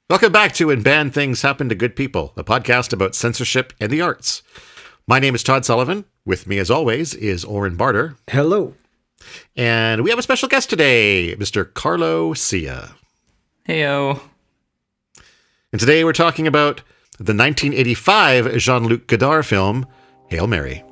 Welcome back to When Bad Things Happen to Good People, a podcast about censorship and the arts. My name is Todd Sullivan. With me, as always, is Oren Barter. Hello. And we have a special guest today, Mr. Carlo Sia. Heyo. And today we're talking about the 1985 Jean-Luc Godard film, Hail Mary.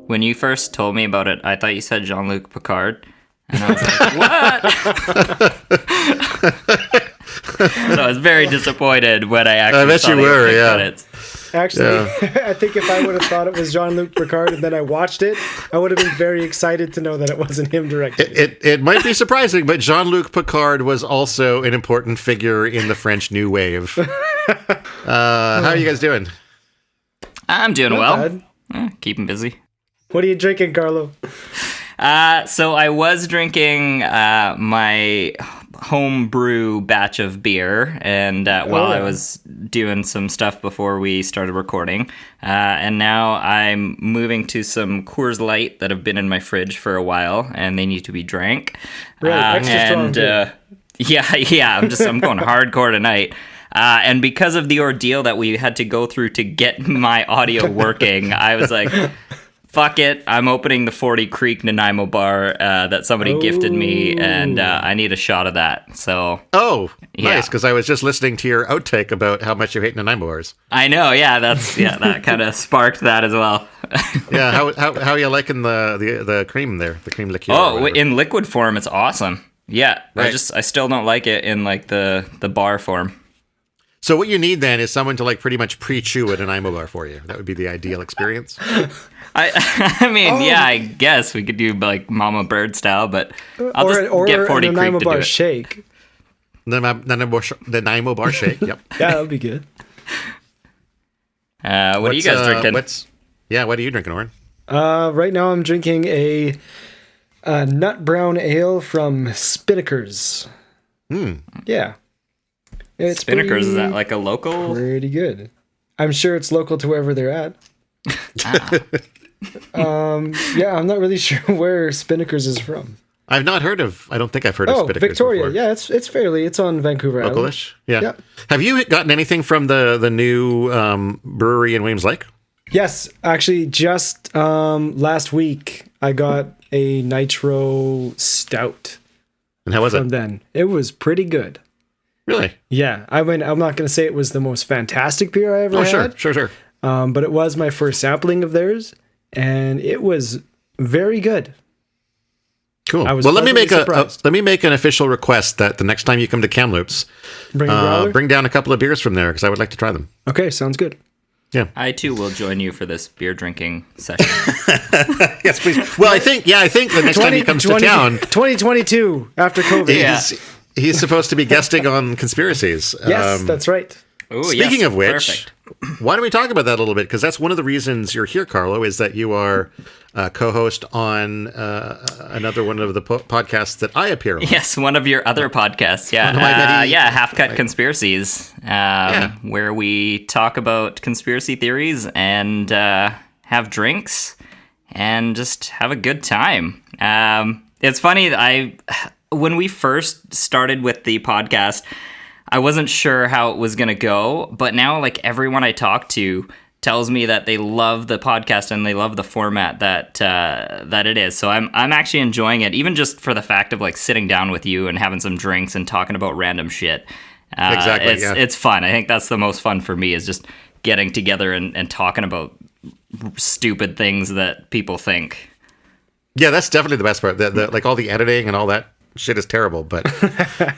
When you first told me about it, I thought you said Jean-Luc Picard. And I was like, what? So I was very disappointed when I actually bet saw you the were, opening yeah. credits. Actually, I think if I would have thought it was Jean-Luc Picard and then I watched it, I would have been very excited to know that it wasn't him directing. It might be surprising, but Jean-Luc Picard was also an important figure in the French New Wave. How are you guys doing? I'm doing Not well. bad. Keeping busy. What are you drinking, Carlo? So I was drinking my home brew batch of beer, and while I was doing some stuff before we started recording, and now I'm moving to some Coors Light that have been in my fridge for a while, and they need to be drank. Right, extra strong beer. Yeah, I'm going hardcore tonight. And because of the ordeal that we had to go through to get my audio working, I was like, fuck it, I'm opening the 40 Creek Nanaimo bar that somebody gifted me, and I need a shot of that. So, Oh, Yeah. nice, because I was just listening to your outtake about how much you hate Nanaimo bars. I know, that kind of sparked that as well. Yeah, how are you liking the cream there, the cream liqueur? or Oh, whatever? in liquid form, it's awesome. Yeah, Right. I still don't like it in like the bar form. So what you need then is someone to like pretty much pre-chew a Nanaimo bar for you. That would be the ideal experience. I mean, yeah, I guess we could do like Mama Bird style, but I'll just or get a 40 Creek Nanaimo to do bar it. shake. Nanaimo bar shake. Yep. Yeah, that'd be good. What are you guys drinking? What are you drinking, Oren? Right now I'm drinking a nut brown ale from Spinnaker's. Yeah. It's Spinnaker's, is pretty- that like a local? Pretty good. I'm sure it's local to wherever they're at. Yeah, I'm not really sure where Spinnaker's is from. I don't think I've heard of Oh, Spinnaker's Victoria. before. Yeah, it's on Vancouver Island. Localish? Yeah. Yeah. Have you gotten anything from the new brewery in Williams Lake? Yes, actually, just last week I got a nitro stout And how was from it? them. It was pretty good. Really? Yeah, I mean, I'm not going to say it was the most fantastic beer I ever Oh, had. sure. But it was my first sampling of theirs, and it was very good. Cool. I was Well, let me pleasantly make an official request that the next time you come to Kamloops, Bring a growler? bring down a couple of beers from there because I would like to try them. Okay, sounds good. I too will join you for this beer drinking session. Yes, please. Well, I think the next time he comes to town, 2022 after COVID. Yeah. he's supposed to be guesting on conspiracies. Yes, that's right. Ooh, Speaking yes, of which, perfect. why don't we talk about that a little bit? Because that's one of the reasons you're here, Carlo, is that you are co-host on another one of the podcasts that I appear on. Yes, one of your other podcasts. Yeah, One of my many- Half Cut Conspiracies, where we talk about conspiracy theories and have drinks and just have a good time. It's funny, when we first started with the podcast, I wasn't sure how it was going to go, but now like everyone I talk to tells me that they love the podcast and they love the format that it is. So I'm actually enjoying it, even just for the fact of like sitting down with you and having some drinks and talking about random shit. Exactly, It's fun. I think that's the most fun for me, is just getting together and talking about stupid things that people think. Yeah, that's definitely the best part. Like all the editing and all that shit is terrible, but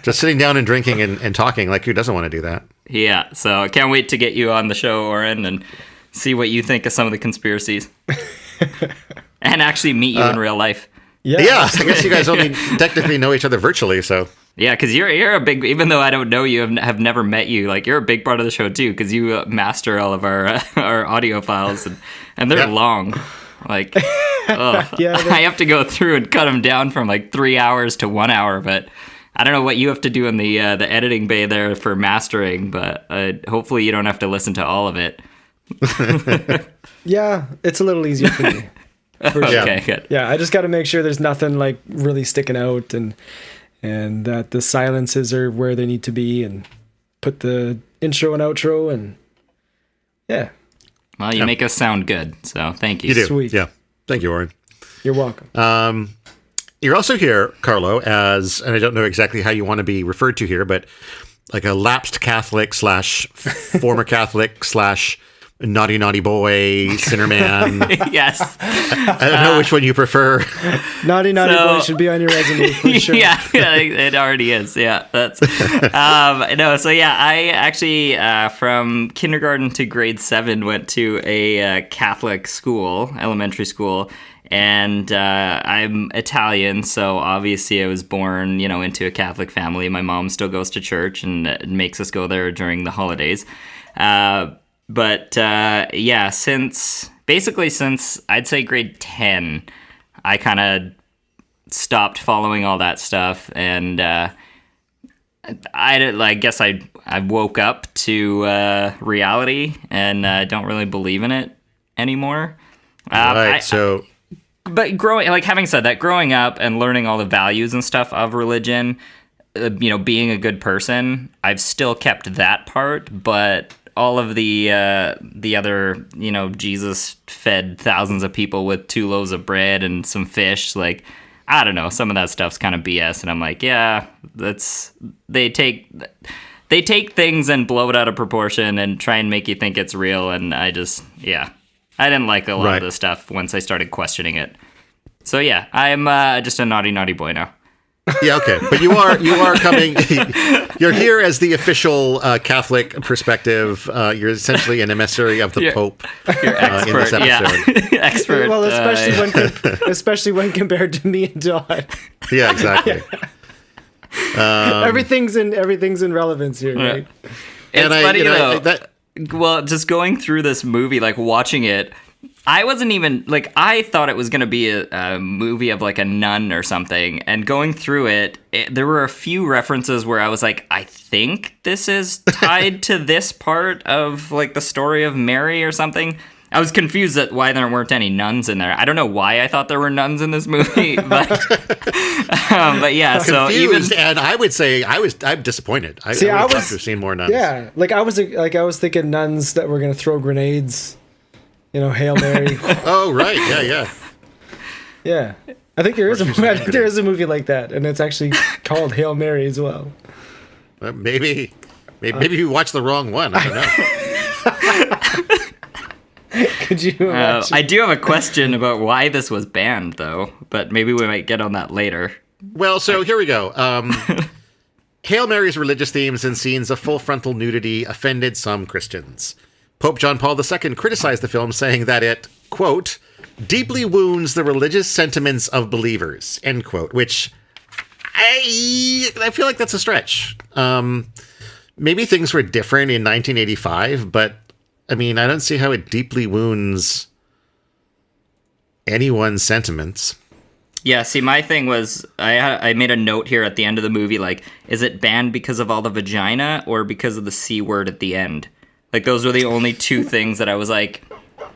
just sitting down and drinking and talking, like who doesn't want to do that? Yeah, so I can't wait to get you on the show, Oren, and see what you think of some of the conspiracies. And actually meet you in real life. Yeah, I guess you guys only technically know each other virtually, so Yeah, because you're a big, even though I don't know you, have never met you, like you're a big part of the show too, because you master all of our our audio files, and they're long. Like, Yeah, I have to go through and cut them down from like 3 hours to 1 hour, but I don't know what you have to do in the editing bay there for mastering, but hopefully you don't have to listen to all of it. yeah, it's a little easier for me. For sure. Okay, good. Yeah, I just got to make sure there's nothing like really sticking out, and that the silences are where they need to be, and put the intro and outro, and yeah. Well, you make us sound good, so thank you. You do. Sweet. Yeah. Thank you, Warren. You're welcome. You're also here, Carlo, as, and I don't know exactly how you want to be referred to here, but like a lapsed Catholic / former Catholic / naughty boy, sinner man. Yes. I don't know which one you prefer. Naughty boy should be on your resume for sure. Yeah, it already is. Yeah, that's no. So yeah, I actually from kindergarten to grade 7 went to a Catholic school, elementary school, and I'm Italian, so obviously I was born, into a Catholic family. My mom still goes to church and makes us go there during the holidays. But yeah, since I'd say grade 10, I kind of stopped following all that stuff, and I guess I woke up to reality, and don't really believe in it anymore. Right. But having said that, growing up and learning all the values and stuff of religion, being a good person, I've still kept that part, but all of the other, Jesus fed thousands of people with 2 loaves of bread and some fish. Like, I don't know, some of that stuff's kind of BS. And I'm like, yeah, they take things and blow it out of proportion and try and make you think it's real. And I didn't like a lot of this stuff once I started questioning it. So yeah, I'm just a naughty boy now. Yeah, okay, but you are coming. You're here as the official Catholic perspective. You're essentially an emissary of the Pope. You're expert, in this episode. Yeah. Expert. Well, especially when compared to me and Don. Yeah, exactly. Everything's in relevance here, right? It's funny though. Well, just going through this movie, like watching it, I wasn't even I thought it was going to be a movie of like a nun or something, and going through it, there were a few references where I was like, I think this is tied to this part of like the story of Mary or something. I was confused at why there weren't any nuns in there. I don't know why I thought there were nuns in this movie, but yeah. So confused, and I would say I'm disappointed. I would have loved to have seen more nuns. Yeah, I was thinking nuns that were going to throw grenades. Hail Mary. Oh, right. Yeah. Yeah. I think there is a movie like that, and it's actually called Hail Mary as well. Maybe you watched the wrong one. I don't know. Could you imagine? I do have a question about why this was banned, though, but maybe we might get on that later. Well, so here we go. Hail Mary's religious themes and scenes of full frontal nudity offended some Christians. Pope John Paul II criticized the film, saying that it, quote, deeply wounds the religious sentiments of believers, end quote, which I feel like that's a stretch. Maybe things were different in 1985, but I mean, I don't see how it deeply wounds anyone's sentiments. Yeah, see, my thing was, I made a note here at the end of the movie, like, is it banned because of all the vagina or because of the C word at the end? Like, those were the only 2 things that I was like,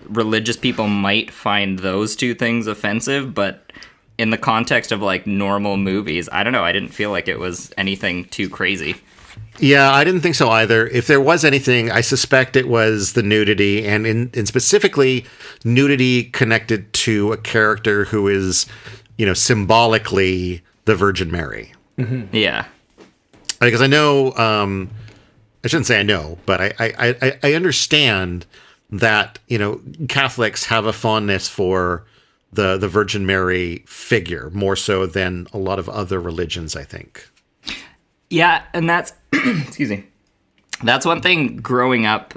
religious people might find those 2 things offensive, but in the context of, like, normal movies, I don't know, I didn't feel like it was anything too crazy. Yeah, I didn't think so either. If there was anything, I suspect it was the nudity, and in specifically nudity connected to a character who is, symbolically the Virgin Mary. Mm-hmm. Yeah. Because I know... I shouldn't say I know, but I understand that, Catholics have a fondness for the Virgin Mary figure more so than a lot of other religions, I think. Yeah, and that's excuse me. That's one thing growing up,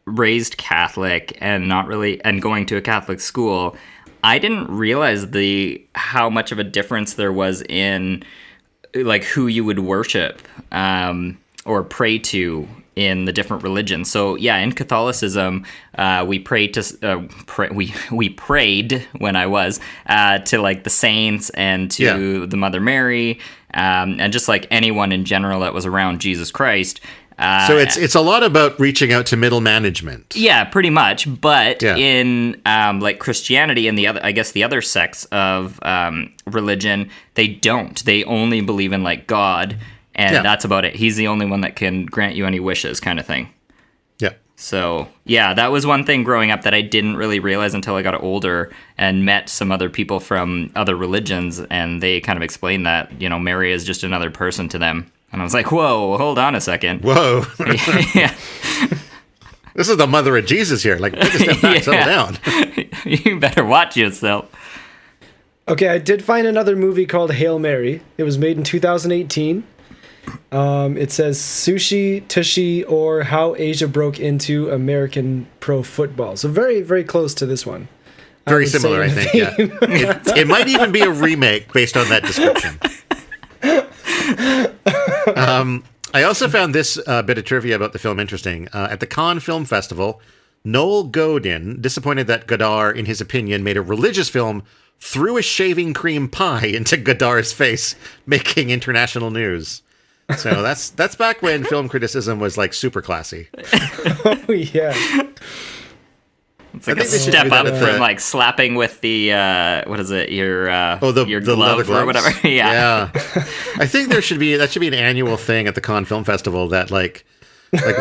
raised Catholic and going to a Catholic school, I didn't realize how much of a difference there was in like who you would worship or pray to in the different religions. So yeah, in Catholicism, we prayed to we prayed when I was to like the saints and to the Mother Mary, and just like anyone in general that was around Jesus Christ. So it's a lot about reaching out to middle management. Yeah, pretty much. But in like Christianity and the other sects of religion, they don't. They only believe in like God, and that's about it. He's the only one that can grant you any wishes, kind of thing. Yeah. So yeah, that was one thing growing up that I didn't really realize until I got older and met some other people from other religions, and they kind of explained that Mary is just another person to them. And I was like, whoa, hold on a second. Whoa. Yeah. This is the mother of Jesus here. Like, take a step back, settle down. You better watch yourself. Okay, I did find another movie called Hail Mary. It was made in 2018. It says Sushi, Tushy, or How Asia Broke into American Pro Football. So very, very close to this one. Very similar, I think, yeah. It might even be a remake based on that description. I also found this bit of trivia about the film interesting. At the Cannes Film Festival, Noel Godin, disappointed that Godard, in his opinion, made a religious film, threw a shaving cream pie into Godard's face, making international news. So that's back when film criticism was like super classy. Oh yeah. It's like a step up from like slapping with the what is it, your glove or whatever. Yeah. I think that should be an annual thing at the Cannes Film Festival that like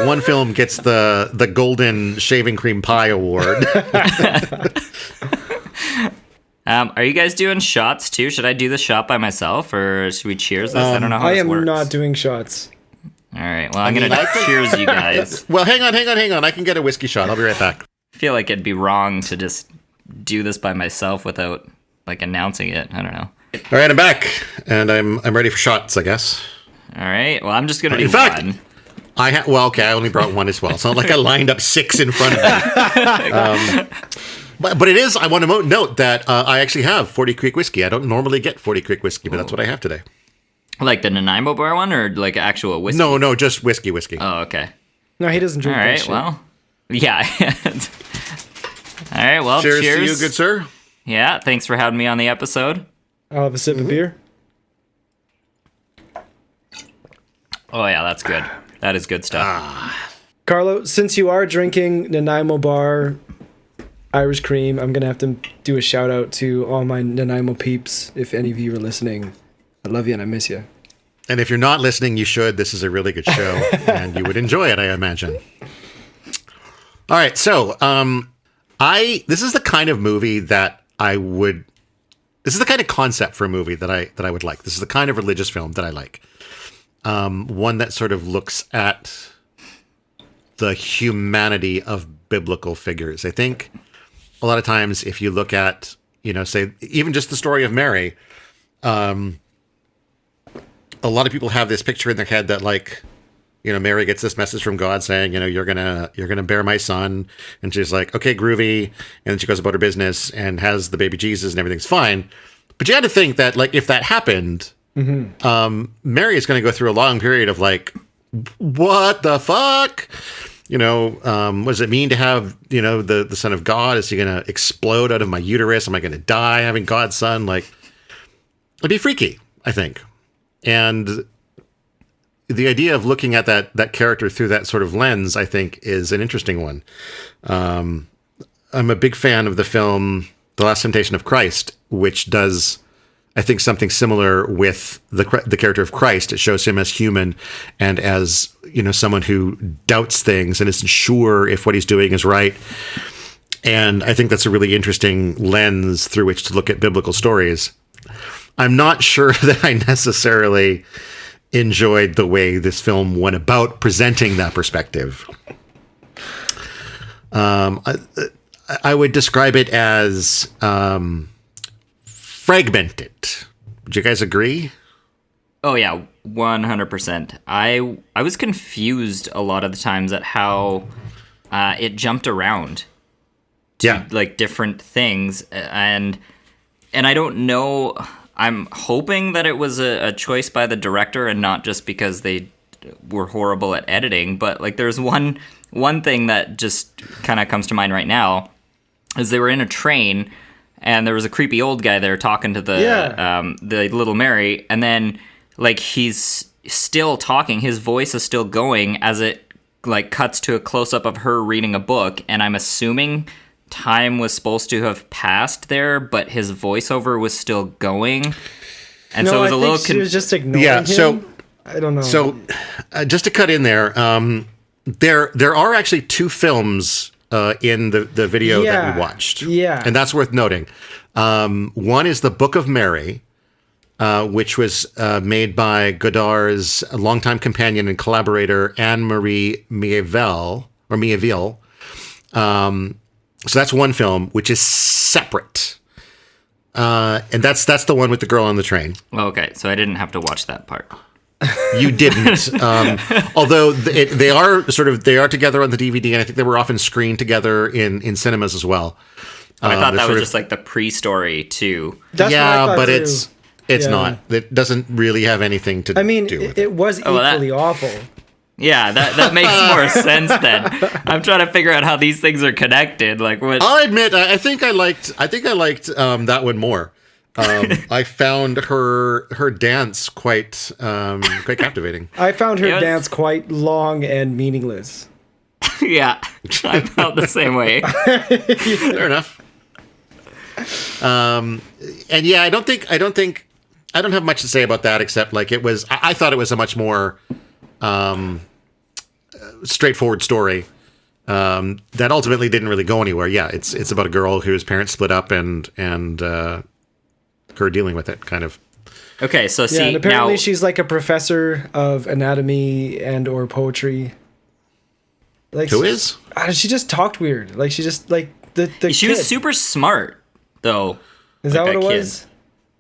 one film gets the golden shaving cream pie award. Are you guys doing shots too? Should I do the shot by myself, or should we cheers this? I don't know how this works. I am not doing shots. All right. Well, I'm gonna cheers you guys. Well, hang on. I can get a whiskey shot. I'll be right back. I feel like it'd be wrong to just do this by myself without like announcing it. I don't know. All right, I'm back, and I'm ready for shots, I guess. All right. Well, I'm just gonna do I one. only brought one as well. It's not like I lined up 6 in front of me. But it is. I want to note that I actually have 40 Creek whiskey. I don't normally get 40 Creek whiskey, but that's what I have today. Like the Nanaimo Bar one, or like actual whiskey? No, just whiskey. Oh, okay. No, he doesn't drink. All right. Well, yeah. All right. Well, cheers to you, good sir. Yeah. Thanks for having me on the episode. I'll have a sip of beer. Oh yeah, that's good. That is good stuff. Carlo, since you are drinking Nanaimo Bar Irish Cream, I'm gonna have to do a shout out to all my Nanaimo peeps. If any of you are listening, I love you and I miss you. And if you're not listening, you should. This is a really good show, and you would enjoy it, I imagine. All right, so this is the kind of movie that this is the kind of concept for a movie that I would like. This is the kind of religious film that I like. One that sort of looks at the humanity of biblical figures. I think a lot of times if you look at, say, even just the story of Mary, a lot of people have this picture in their head that like, Mary gets this message from God saying, you're gonna bear my son, and she's like, okay, groovy, and then she goes about her business and has the baby Jesus and everything's fine. But you had to think that like if that happened, Mary is going to go through a long period of like, what the fuck? What does it mean to have, the son of God? Is he going to explode out of my uterus? Am I going to die having God's son? Like, it'd be freaky, I think. And the idea of looking at that character through that sort of lens, I think, is an interesting one. I'm a big fan of the film The Last Temptation of Christ, which does, I think, something similar with the character of Christ. It shows him as human and as, someone who doubts things and isn't sure if what he's doing is right. And I think that's a really interesting lens through which to look at biblical stories. I'm not sure that I necessarily enjoyed the way this film went about presenting that perspective. I would describe it as fragmented. Would you guys agree? Oh yeah, 100%. I was confused a lot of the times at how it jumped around to like different things, and I don't know. I'm hoping that it was a choice by the director and not just because they were horrible at editing. But like, there's one thing that just kind of comes to mind right now is they were in a train and there was a creepy old guy there talking to the little Mary, and then like he's still talking, his voice is still going as it like cuts to a close up of her reading a book, and I'm assuming time was supposed to have passed there, but his voiceover was still going, and so it was a little. She was just ignoring him. So I don't know. So, just to cut in there, there are actually two films in the video that we watched. Yeah, and that's worth noting. One is The Book of Mary, which was made by Godard's longtime companion and collaborator Anne-Marie Mieville. So that's one film, which is separate. And that's the one with the girl on the train. Okay, so I didn't have to watch that part. You didn't. Although they are together on the DVD, and I think they were often screened together in cinemas as well. I thought that was just like the pre-story to. That's what I thought but too. it's not. It doesn't really have anything to do with it. It was equally awful. Yeah, that makes more sense then. I'm trying to figure out how these things are connected. Like what? I'll admit, I think I liked that one more. I found her dance quite captivating. I found her dance quite long and meaningless. Yeah, I felt the same way. Fair enough. And yeah, I don't have much to say about that except like it was. I thought it was a much more straightforward story that ultimately didn't really go anywhere. Yeah, it's about a girl whose parents split up and her dealing with it, kind of. Okay, so see, and apparently now she's like a professor of anatomy and or poetry. Like who is? She just talked weird. Like she just like the she kid. was super smart though. Is that what it was?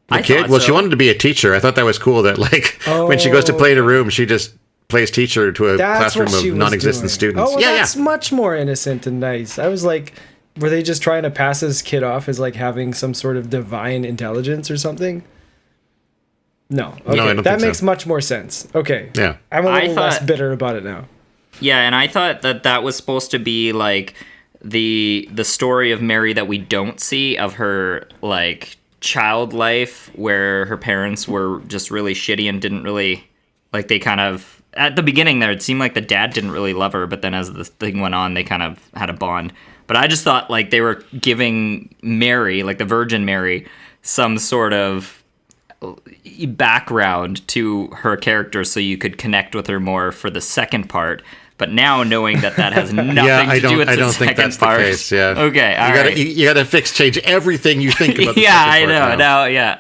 The kid? Well, she wanted to be a teacher. I thought that was cool that like when she goes to play in a room, she just plays teacher to a classroom of non-existent students. Oh, well, that's much more innocent and nice. I was like, were they just trying to pass this kid off as like having some sort of divine intelligence or something? No. Okay, no, I don't that think makes so. much more sense. Okay. Yeah. I'm a little less bitter about it now. Yeah, and I thought that was supposed to be like the story of Mary that we don't see, of her like child life where her parents were just really shitty and didn't really like, they kind of at the beginning there it seemed like the dad didn't really love her, but then as the thing went on they kind of had a bond. But I just thought like they were giving Mary, like the Virgin Mary, some sort of background to her character so you could connect with her more for the second part. But now knowing that has nothing to do with the second part. I don't think that's the case, yeah. Okay, you gotta change everything you think about the yeah, second part I know. now. Now, yeah.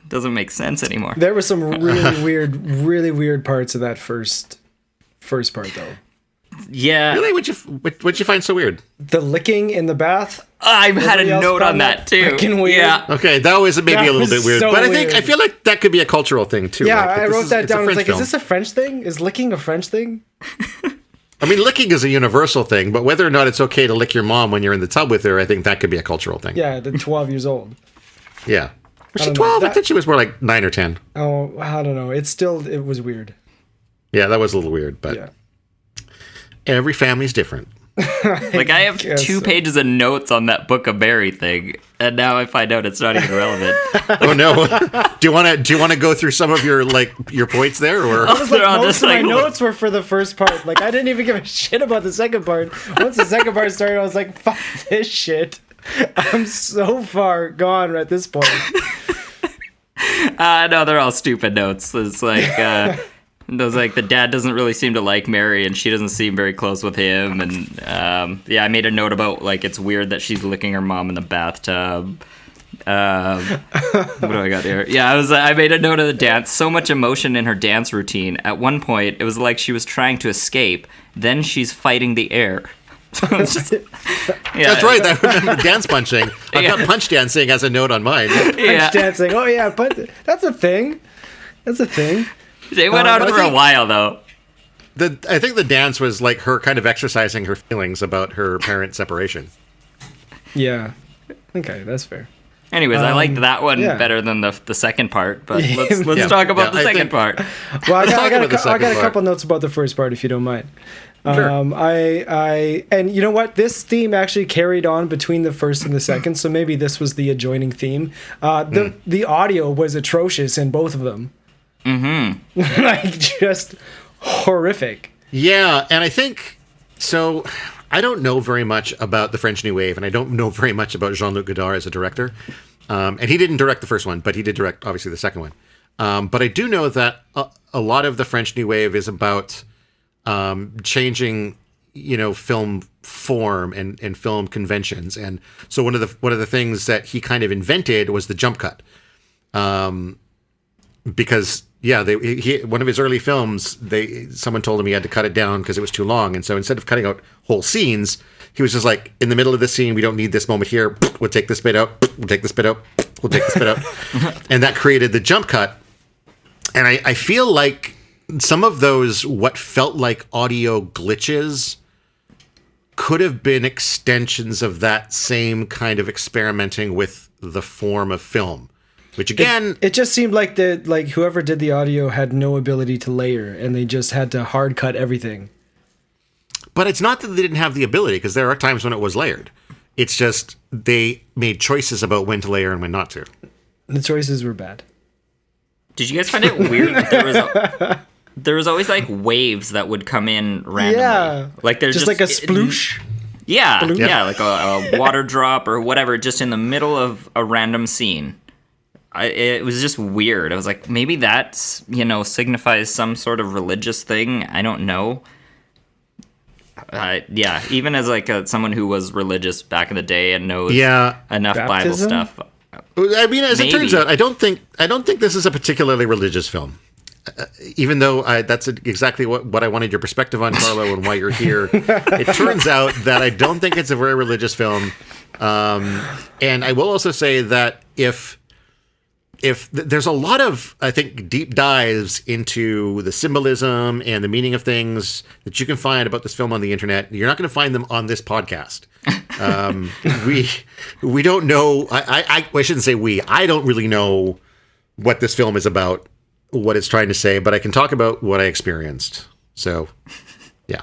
Doesn't make sense anymore. There were some really weird parts of that first part though. Yeah. Really? What'd you find so weird? The licking in the bath. I had a note on that too. Weird. Yeah. Okay, that was maybe a little bit weird, so but weird. I feel like that could be a cultural thing too. Yeah, right? I wrote that down. It's like, film. is this a French thing? Is licking a French thing? I mean, licking is a universal thing, but whether or not it's okay to lick your mom when you're in the tub with her, I think that could be a cultural thing. Yeah, the 12 years old. Yeah. Was she don't know. 12? I think she was more like 9 or 10. Oh, I don't know. It was weird. Yeah, that was a little weird, but Yeah. every family's different. Like I have guess 2 so. pages of notes on that Book of Mary thing, and now I find out it's not even relevant. Oh no! do you want to go through some of your points there, or I was like, They're all most just of my like- notes were for the first part. Like, I didn't even give a shit about the second part. Once the second part started, I was like, fuck this shit. I'm so far gone at this point. No, they're all stupid notes. It's like those like the dad doesn't really seem to like Mary, and she doesn't seem very close with him. And yeah, I made a note about like it's weird that she's licking her mom in the bathtub. What do I got here? Yeah, I made a note of the dance. So much emotion in her dance routine. At one point, it was like she was trying to escape. Then she's fighting the air. It's just- yeah, That's right. I remember dance punching. I've got punch dancing as a note on mine. Yeah, Punch dancing. Oh, yeah. That's a thing. That's a thing. they went on I for a think- while though. I think the dance was like her kind of exercising her feelings about her parent separation. Yeah. Okay, that's fair. Anyways, I liked that one yeah. better than the second part, but let's Yeah, talk about the I second think- part. Well, I talk about the got second a part. couple notes about the first part, if you don't mind. Sure. And you know what? This theme actually carried on between the first and the second, so maybe this was the adjoining theme. The audio was atrocious in both of them. Mm-hmm. Like, just horrific. Yeah, and I think so. I don't know very much about the French New Wave, and I don't know very much about Jean-Luc Godard as a director. And he didn't direct the first one, but he did direct, obviously, the second one. But I do know that a lot of the French New Wave is about changing, film form and film conventions. And so one of the things that he kind of invented was the jump cut. Because one of his early films, someone told him he had to cut it down because it was too long, and so instead of cutting out whole scenes, he was just like, in the middle of the scene, we don't need this moment here. We'll take this bit out. We'll take this bit out. We'll take this bit out, and that created the jump cut. And I feel like some of those what felt like audio glitches could have been extensions of that same kind of experimenting with the form of film. Which again, it just seemed like whoever did the audio had no ability to layer, and they just had to hard cut everything. but it's not that they didn't have the ability, because there are times when it was layered. It's just they made choices about when to layer and when not to. The choices were bad. Did you guys find it weird that there was always like waves that would come in randomly? Yeah, like there's just like a sploosh. Yeah, Bloop. yeah, like a water drop or whatever, just in the middle of a random scene. It was just weird. I was like, maybe that, signifies some sort of religious thing. I don't know. Yeah, even as like someone who was religious back in the day and knows enough Bible Baptism? stuff. I mean, as it Maybe. turns out, I don't think this is a particularly religious film. Even though that's exactly what I wanted your perspective on, Carlo, and why you're here. It turns out that I don't think it's a very religious film. And I will also say that if there's a lot of, I think, deep dives into the symbolism and the meaning of things that you can find about this film on the internet, you're not going to find them on this podcast. We don't know. I shouldn't say we. I don't really know what this film is about, what it's trying to say, but I can talk about what I experienced. So, yeah.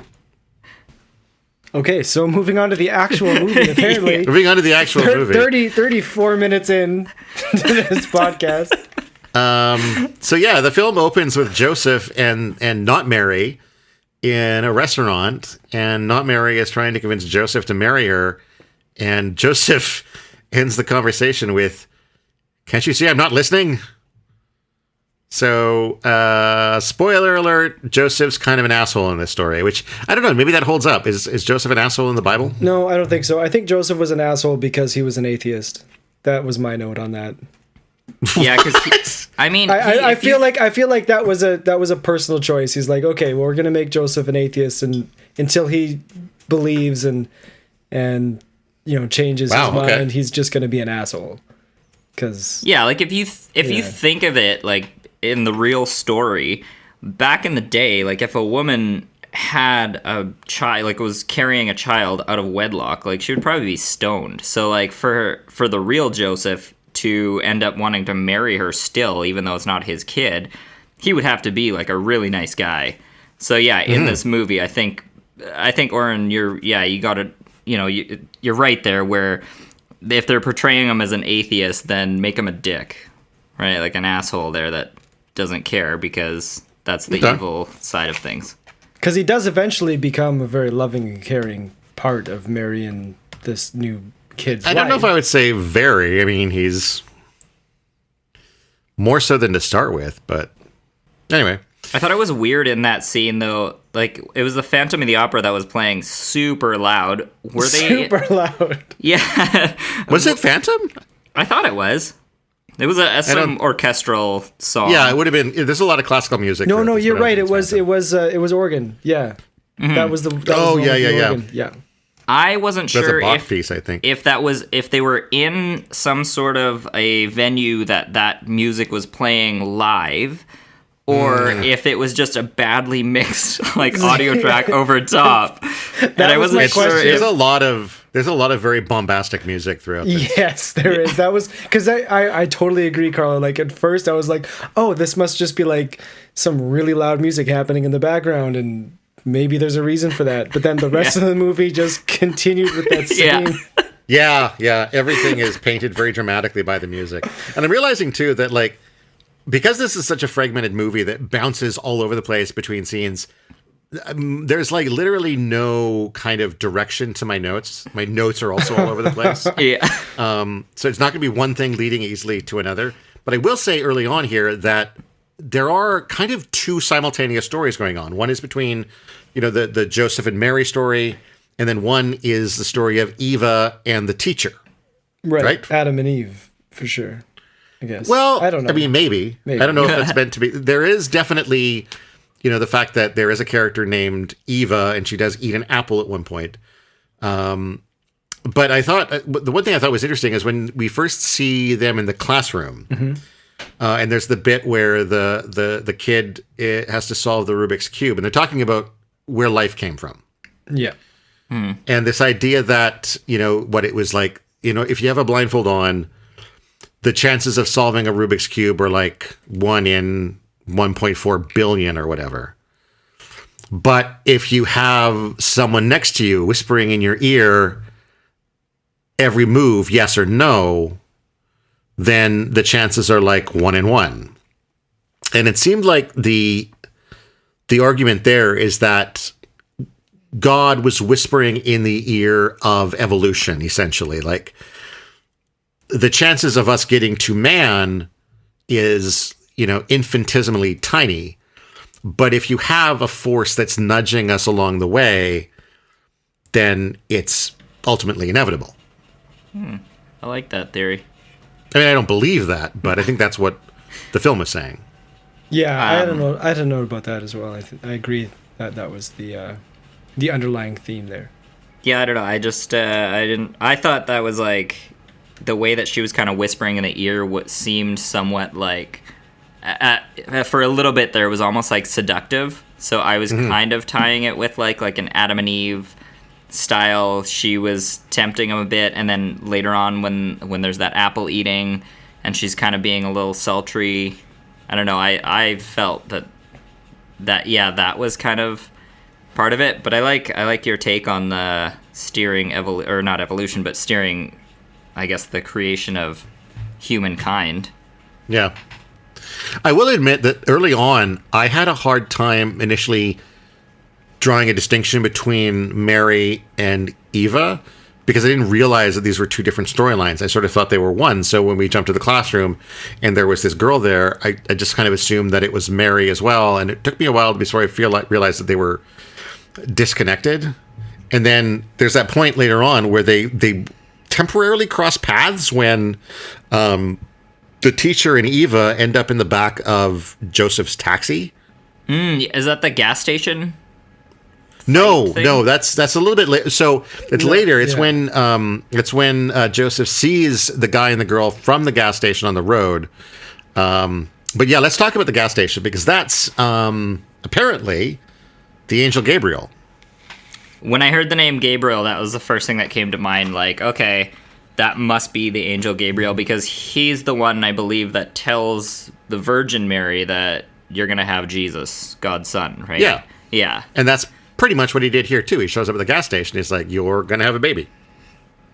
Okay, so moving on to the actual movie, apparently. Moving on to the actual movie. 34 minutes in to this podcast. So yeah, the film opens with Joseph and not Mary in a restaurant, and not Mary is trying to convince Joseph to marry her, and Joseph ends the conversation with, "Can't you see I'm not listening?" So, spoiler alert, Joseph's kind of an asshole in this story, which, I don't know, maybe that holds up. Is Joseph an asshole in the Bible? No, I don't think so. I think Joseph was an asshole because he was an atheist. That was my note on that. Yeah, because I feel like that was a personal choice. He's like, okay, well, we're gonna make Joseph an atheist, and until he believes and changes his mind, he's just gonna be an asshole. Because like if you think of it like in the real story, back in the day, like if a woman had a child, like was carrying a child out of wedlock, like she would probably be stoned. So like for the real Joseph to end up wanting to marry her still, even though it's not his kid, he would have to be like a really nice guy. So yeah, in this movie, I think Oren, you're right there, where if they're portraying him as an atheist, then make him a dick, right? Like an asshole there that doesn't care, because that's the evil side of things. Because he does eventually become a very loving and caring part of Mary and this new kid's life. I don't know if I would say very. I mean, he's more so than to start with, but anyway. I thought it was weird in that scene, though. Like, it was the Phantom of the Opera that was playing super loud. Were they super loud? Yeah. Was it Phantom? I thought it was. It was some orchestral song. Yeah, it would have been. There's a lot of classical music. No, you're right. It was organ. Yeah, that was the. Organ. Yeah. I wasn't That's sure a Bach piece, I think. if they were in some sort of a venue that music was playing live, or if it was just a badly mixed like audio track over top. And I wasn't sure. There's a lot of There's a lot of very bombastic music throughout this. Yes, there is. That was because I totally agree, Carlo. Like at first I was like, oh, this must just be like some really loud music happening in the background, and maybe there's a reason for that. But then the rest of the movie just continued with that same. Yeah. Everything is painted very dramatically by the music. And I'm realizing too that like, because this is such a fragmented movie that bounces all over the place between scenes, there's like literally no kind of direction to my notes. My notes are also all over the place. Yeah. So it's not going to be one thing leading easily to another. But I will say early on here that there are kind of two simultaneous stories going on. One is between, the Joseph and Mary story, and then one is the story of Eva and the teacher. Right? Adam and Eve, for sure. I guess. Well, I don't know. I mean, maybe. I don't know if that's meant to be. There is definitely, the fact that there is a character named Eva and she does eat an apple at one point. But I thought, the one thing I thought was interesting is when we first see them in the classroom, and there's the bit where the kid has to solve the Rubik's Cube, and they're talking about where life came from. Yeah. And this idea that, what it was like, if you have a blindfold on, the chances of solving a Rubik's Cube are like 1 in 1.4 billion or whatever. But if you have someone next to you whispering in your ear every move, yes or no, then the chances are like 1 in 1. And it seemed like the argument there is that God was whispering in the ear of evolution, essentially. Like, the chances of us getting to man is, infinitesimally tiny. But if you have a force that's nudging us along the way, then it's ultimately inevitable. I like that theory. I mean, I don't believe that, but I think that's what the film is saying. Yeah, I don't know. I don't know about that as well. I agree that was the underlying theme there. Yeah, I don't know. I just I thought that was like the way that she was kind of whispering in the ear. What seemed somewhat like for a little bit there, it was almost like seductive. So I was kind of tying it with like an Adam and Eve style. She was tempting him a bit, and then later on when there's that apple eating and she's kind of being a little sultry. I don't know. I felt that was kind of part of it, but I like your take on the steering or not evolution, but steering, I guess, the creation of humankind. Yeah. I will admit that early on, I had a hard time initially drawing a distinction between Mary and Eva because I didn't realize that these were two different storylines. I sort of thought they were one. So when we jumped to the classroom and there was this girl there, I just kind of assumed that it was Mary as well. And it took me a while before I realized that they were disconnected. And then there's that point later on where they temporarily cross paths when the teacher and Eva end up in the back of Joseph's taxi. Is that the gas station? No, that's a little bit later. So it's later. It's when Joseph sees the guy and the girl from the gas station on the road. But yeah, let's talk about the gas station because that's apparently the angel Gabriel. When I heard the name Gabriel, that was the first thing that came to mind. Like, okay, that must be the angel Gabriel because he's the one, I believe, that tells the Virgin Mary that you're going to have Jesus, God's son, right? Yeah. Yeah. And that's pretty much what he did here, too. He shows up at the gas station. He's like, you're going to have a baby.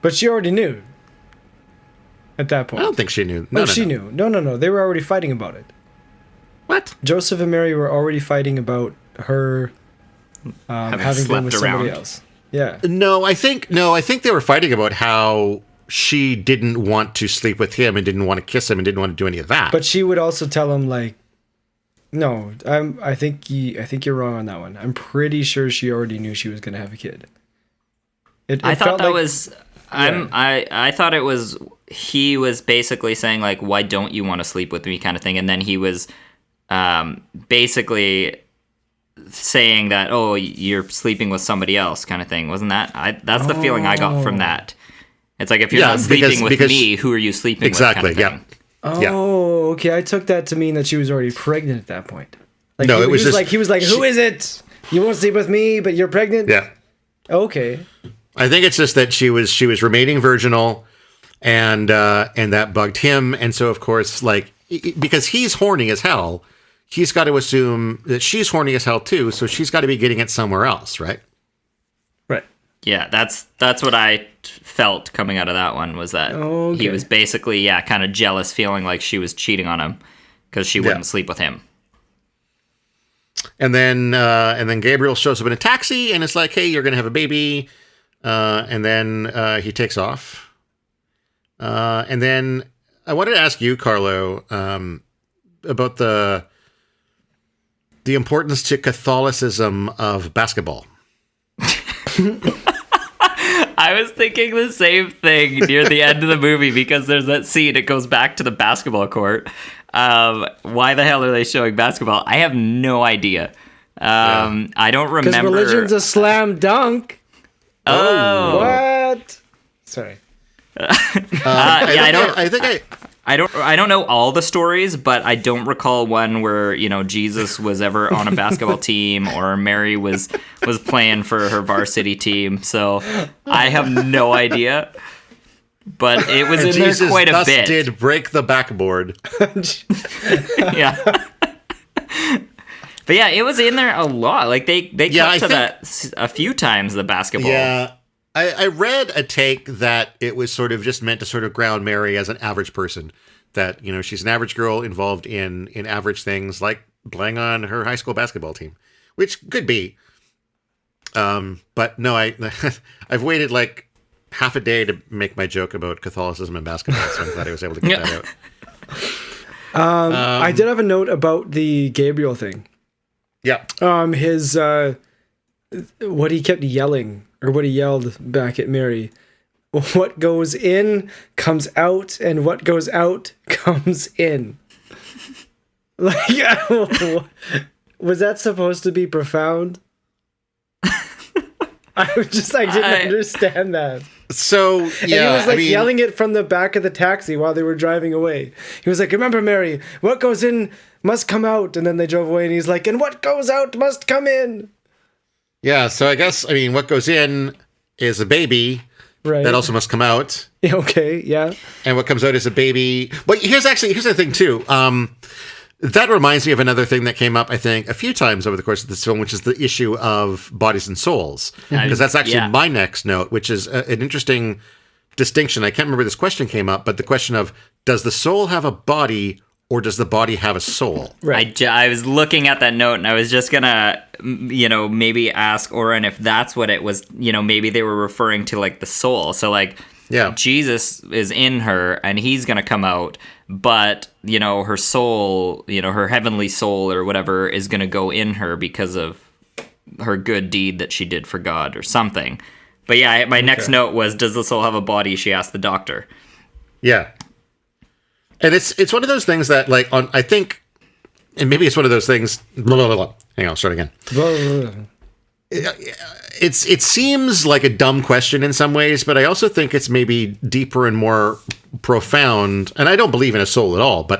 But she already knew at that point. I don't think she knew. She knew. No. They were already fighting about it. What? Joseph and Mary were already fighting about her having been with somebody else. Yeah. No, I think they were fighting about how she didn't want to sleep with him and didn't want to kiss him and didn't want to do any of that. But she would also tell him like, no, I think you're wrong on that one. I'm pretty sure she already knew she was going to have a kid. I thought it was he was basically saying like, why don't you want to sleep with me kind of thing. And then he was basically saying that, oh, you're sleeping with somebody else kind of thing. Wasn't that? That's the feeling I got from that. It's like, if you're not sleeping with me, who are you sleeping with? Kind of thing. Oh, okay. I took that to mean that she was already pregnant at that point. Like, no, he was like, who is it? You won't sleep with me, but you're pregnant? Yeah. Okay. I think it's just that she was remaining virginal, and that bugged him, and so of course, like, because he's horny as hell, he's got to assume that she's horny as hell too, so she's got to be getting it somewhere else, right? Right. Yeah, that's what I felt coming out of that one, was that he was basically, kind of jealous, feeling like she was cheating on him because she wouldn't sleep with him. And then Gabriel shows up in a taxi and it's like, hey, you're going to have a baby. And then he takes off. And then I wanted to ask you, Carlo, about the importance to Catholicism of basketball. I was thinking the same thing near the end of the movie, because there's that scene, it goes back to the basketball court. Why the hell are they showing basketball? I have no idea. I don't remember. Because religion's a slam dunk. Oh. What? Sorry. I don't know all the stories, but I don't recall one where, Jesus was ever on a basketball team, or Mary was playing for her varsity team. So I have no idea. But it was in Jesus there quite a thus bit. Did break the backboard. Yeah. But yeah, it was in there a lot. Like they cut to that a few times, the basketball. Yeah. I read a take that it was sort of just meant to sort of ground Mary as an average person. That, she's an average girl involved in average things, like playing on her high school basketball team, which could be. But no, I've waited like half a day to make my joke about Catholicism and basketball, so I'm glad I was able to get that out. I did have a note about the Gabriel thing. Yeah. His what he kept yelling, or what he yelled back at Mary. What goes in comes out, and what goes out comes in. Like, was that supposed to be profound? I was just, I didn't understand that. So, yeah. And he was like yelling it from the back of the taxi while they were driving away. He was like, remember, Mary, what goes in must come out. And then they drove away and he's like, and what goes out must come in. Yeah, so I guess, what goes in is a baby. Right. That also must come out. Okay, yeah. And what comes out is a baby. But here's the thing, too. That reminds me of another thing that came up, I think, a few times over the course of this film, which is the issue of bodies and souls. Because that's actually my next note, which is an interesting distinction. I can't remember this question came up, but the question of, does the soul have a body, or does the body have a soul? Right. I was looking at that note, and I was just gonna, maybe ask Oren if that's what it was. Maybe they were referring to like the soul. So like, Jesus is in her, and he's gonna come out, but her soul, her heavenly soul or whatever, is gonna go in her because of her good deed that she did for God or something. But yeah, my next note was, does the soul have a body? She asked the doctor. Yeah. And it's one of those things that, like, I think, and maybe it's one of those things. Blah, blah, blah, blah. Hang on, I'll start again. It seems like a dumb question in some ways, but I also think it's maybe deeper and more profound. And I don't believe in a soul at all, but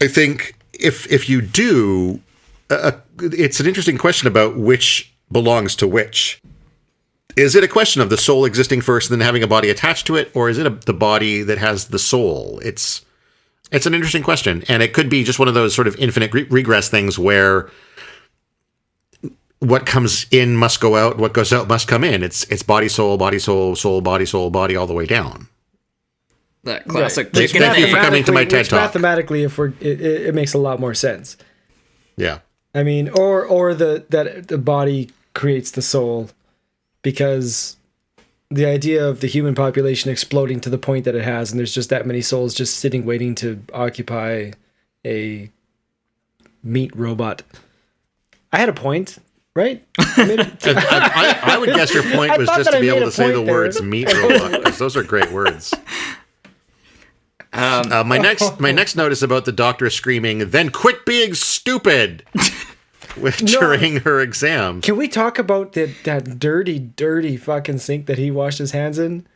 I think if you do, it's an interesting question about which belongs to which. Is it a question of the soul existing first and then having a body attached to it, or is it the body that has the soul? It's an interesting question, and it could be just one of those sort of infinite regress things where what comes in must go out, what goes out must come in. It's body, soul, soul, body, soul, body, all the way down. That classic. Right. Thank you for coming to my TED Talk. Mathematically, it makes a lot more sense. Yeah. I mean, or that the body creates the soul. Because the idea of the human population exploding to the point that it has, and there's just that many souls just sitting waiting to occupy a meat robot. I had a point, right? I would guess your point was just to be able to say the words meat robot, because those are great words. My next note is about the doctor screaming, "Then quit being stupid!" during her exam. Can we talk about that dirty fucking sink that he washed his hands in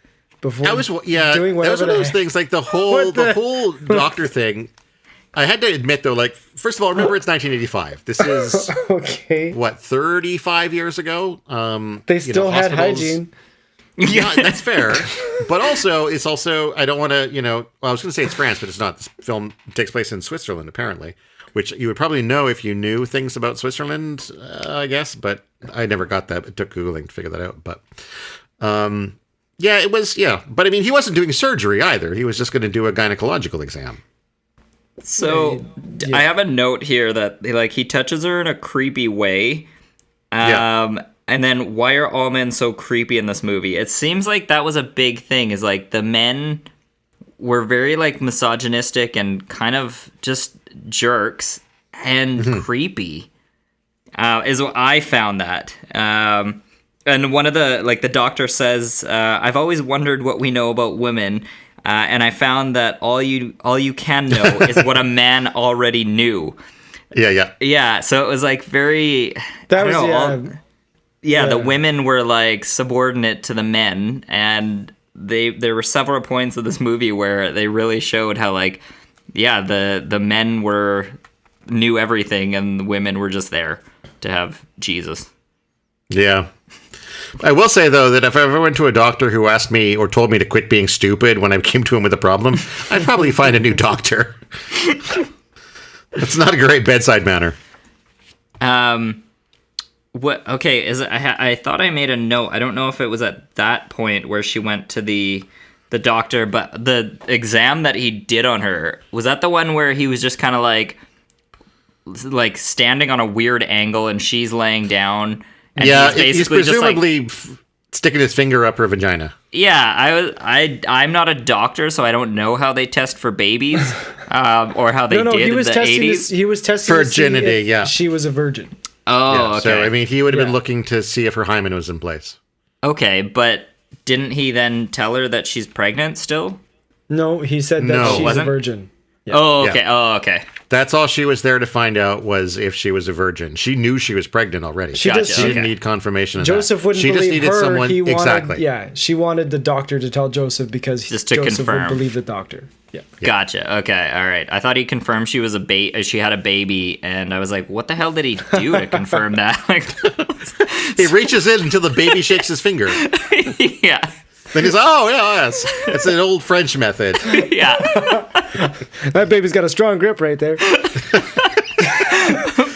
before? That was doing that was one of those things, like the whole doctor thing. I had to admit though, like, first of all, remember it's 1985. This is okay. What, 35 years ago? They still had hygiene. Yeah, that's fair. But also, it's also, I don't want to, well, I was going to say it's France, but it's not. This film takes place in Switzerland, apparently, which you would probably know if you knew things about Switzerland, I guess, but I never got that. It took Googling to figure that out. But, yeah, it was, yeah. But I mean, he wasn't doing surgery either. He was just going to do a gynecological exam. So I have a note here that he touches her in a creepy way. And then why are all men so creepy in this movie? It seems like that was a big thing, is like the men were very like misogynistic and kind of just jerks and creepy, is what I found that. And one of the doctor says, I've always wondered what we know about women. And I found that all you can know is what a man already knew. Yeah. So it was like very. The women were like subordinate to the men, and there were several points of this movie where they really showed how the men knew everything, and the women were just there to have Jesus. Yeah. I will say, though, that if I ever went to a doctor who asked me or told me to quit being stupid when I came to him with a problem, I'd probably find a new doctor. It's not a great bedside manner. What? Okay, I thought I made a note. I don't know if it was at that point where she went to the doctor, but the exam that he did on her, was that the one where he was just kind of like standing on a weird angle and she's laying down? And he's presumably sticking his finger up her vagina. Yeah, I'm not a doctor, so I don't know how they test for babies, or how they did in the 80s. He was testing virginity. Yeah, she was a virgin. Oh, okay. So I mean, he would have been looking to see if her hymen was in place. Okay, but didn't he then tell her that she's pregnant still? No, he said that she's a virgin. Yeah. Oh, okay. Yeah. Oh, okay. That's all she was there to find out, was if she was a virgin. She knew she was pregnant already. She didn't need confirmation of Joseph that. wouldn't she believe just needed her. someone. He wanted, exactly. Yeah, she wanted the doctor to tell Joseph because just to Joseph confirm. would believe the doctor. Yeah. Gotcha. Okay. All right. I thought he confirmed she was she had a baby, and I was like, what the hell did he do to confirm that? He reaches in until the baby shakes his finger. Yeah. Then he's, yes. It's an old French method. Yeah. That baby's got a strong grip right there.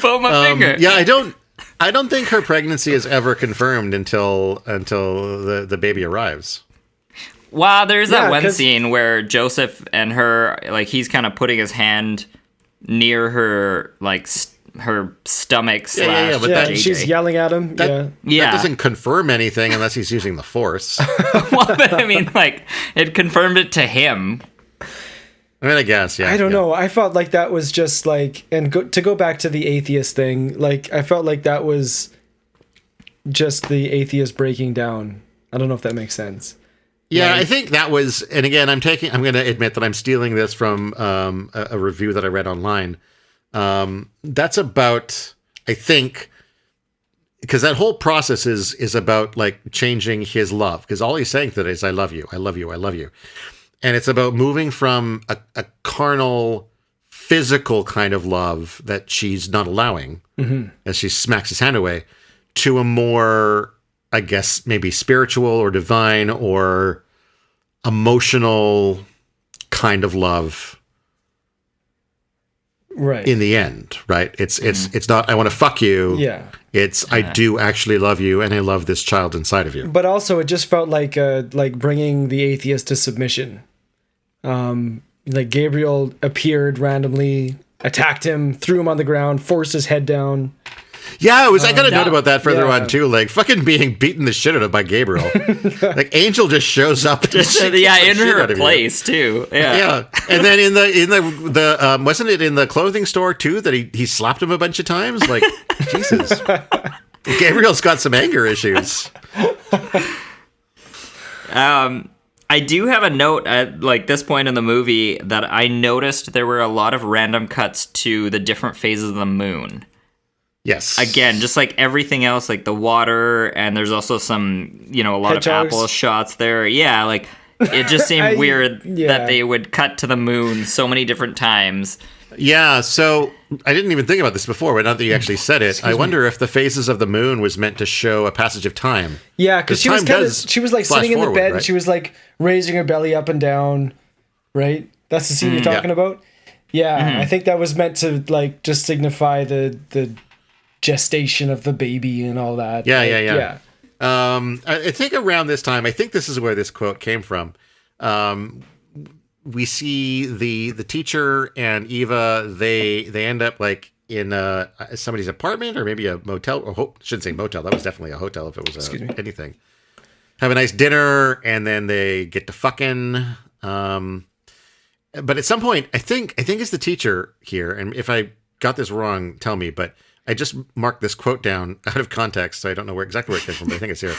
Pull my finger. Yeah, I don't think her pregnancy is ever confirmed until the baby arrives. Wow, there's that one scene where Joseph and her, he's kind of putting his hand near her, her stomach / but she's yelling at him. That doesn't confirm anything unless he's using the Force. Well, but I mean, it confirmed it to him. I mean, I guess, yeah. I don't know. I felt like that was just to go back to the atheist thing, I felt like that was just the atheist breaking down. I don't know if that makes sense. Yeah, I think that was, and again, I'm going to admit that I'm stealing this from a review that I read online. That's about, I think, because that whole process is about changing his love, because all he's saying to it is, I love you, I love you, I love you. And it's about moving from a carnal, physical kind of love that she's not allowing, as she smacks his hand away, to a more, I guess, maybe spiritual or divine or emotional kind of love. Right. In the end, right? It's not, I want to fuck you. Yeah. It's, I do actually love you, and I love this child inside of you. But also, it just felt like bringing the atheist to submission. Gabriel appeared randomly, attacked him, threw him on the ground, forced his head down. Yeah, I got a note about that further on too. Fucking being beaten the shit out of by Gabriel. Angel just shows up. In her place too. Yeah. Yeah. And then in the wasn't it in the clothing store too that he slapped him a bunch of times? Jesus. Gabriel's got some anger issues. I do have a note at this point in the movie that I noticed there were a lot of random cuts to the different phases of the moon. Yes. Again, just like everything else, the water, and there's also some, a lot of apple shots there. Yeah, It just seemed weird yeah. that they would cut to the moon so many different times. Yeah, so I didn't even think about this before, but now that you actually said it, I wonder if the phases of the moon was meant to show a passage of time. Yeah, because she was like flash sitting in the forward, bed right? and she was like raising her belly up and down, right? That's the scene you're talking Yeah. about? Yeah, I think that was meant to like just signify the gestation of the baby and all that. Yeah, right? yeah. I think around this time, I think this is where this quote came from. We see the teacher and Eva. They end up like in somebody's apartment or maybe a motel. Or shouldn't say motel. That was definitely a hotel if it was anything. Have a nice dinner and then they get to fucking. But at some point, I think it's the teacher here. And if I got this wrong, tell me. But I just marked this quote down out of context, so I don't know exactly where it came from. But I think it's here.